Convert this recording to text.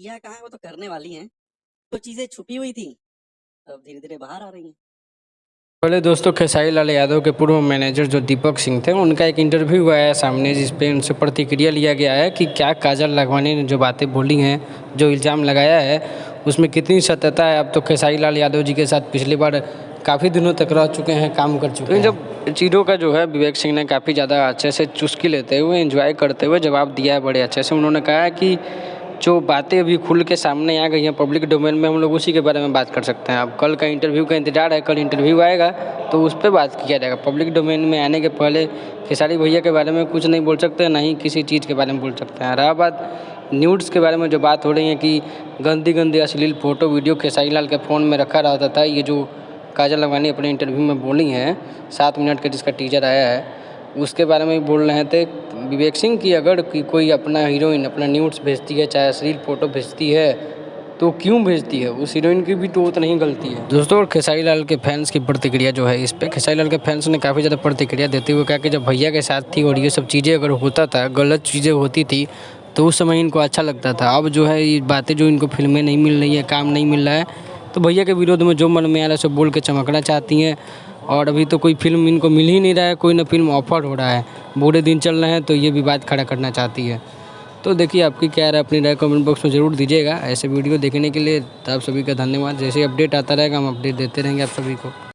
किया कहाँ है, वो तो करने वाली हैं। जो चीज़ें छुपी हुई थी अब धीरे-धीरे बाहर आ रही हैं। पहले दोस्तों खेसारी लाल यादव के पूर्व मैनेजर जो दीपक सिंह थे उनका एक इंटरव्यू आया सामने, जिस पे उनसे प्रतिक्रिया लिया गया है कि क्या काजल लखवानी ने जो बातें बोली हैं, जो इल्ज़ाम लगाया है, उसमें कितनी सत्यता है। अब तो खेसारी लाल यादव जी के साथ पिछली बार काफ़ी दिनों तक रह चुके हैं, काम कर चुके हैं। जब चीज़ों का जो है विवेक सिंह ने काफ़ी ज़्यादा अच्छे से चुस्की लेते हुए, एंजॉय करते हुए जवाब दिया है बड़े अच्छे से। उन्होंने कहा है कि जो बातें अभी खुल के सामने आ गई हैं पब्लिक डोमेन में, हम लोग उसी के बारे में बात कर सकते हैं। अब कल का इंटरव्यू का इंतजार है, कल इंटरव्यू आएगा तो उस पर बात किया जाएगा। पब्लिक डोमेन में आने के पहले खेसारी भैया के बारे में कुछ नहीं बोल सकते, ना ही किसी चीज़ के बारे में बोल सकते हैं। रहा बात न्यूड्स के बारे में, जो बात हो रही है कि गंदी गंदी अश्लील फ़ोटो वीडियो खेसारी लाल के फ़ोन में रखा रहता था, ये जो काजल लखवानी अपने इंटरव्यू में बोली हैं 7 मिनट का जिसका टीजर आया है, उसके बारे में बोल रहे थे विवेक सिंह की अगर कोई अपना हीरोइन अपना न्यूड्स भेजती है, चाहे अश्लील फ़ोटो भेजती है, तो क्यों भेजती है, उस हीरोइन की भी तो उतना ही गलती है। दोस्तों, और खेसारी लाल के फैंस की प्रतिक्रिया जो है इस पे, खेसारी लाल के फैंस ने काफ़ी ज़्यादा प्रतिक्रिया देते हुए कहा कि जब भैया के साथ थी और ये सब चीज़ें अगर होता था, गलत चीज़ें होती थी, तो उस समय इनको अच्छा लगता था। अब जो है ये बातें, जो इनको फिल्में नहीं मिल रही है, काम नहीं मिल रहा है, तो भैया के विरोध में जो मन में आ रहा है सब बोल के चमकना चाहती हैं। और अभी तो कोई फिल्म इनको मिल ही नहीं रहा है, कोई ना फिल्म ऑफर हो रहा है, बुरे दिन चल रहे हैं, तो ये विवाद खड़ा करना चाहती है। तो देखिए आपकी क्या राय, अपनी राय कमेंट बॉक्स में ज़रूर दीजिएगा। ऐसे वीडियो देखने के लिए आप सभी का धन्यवाद। जैसे अपडेट आता रहेगा हम अपडेट देते रहेंगे आप सभी को।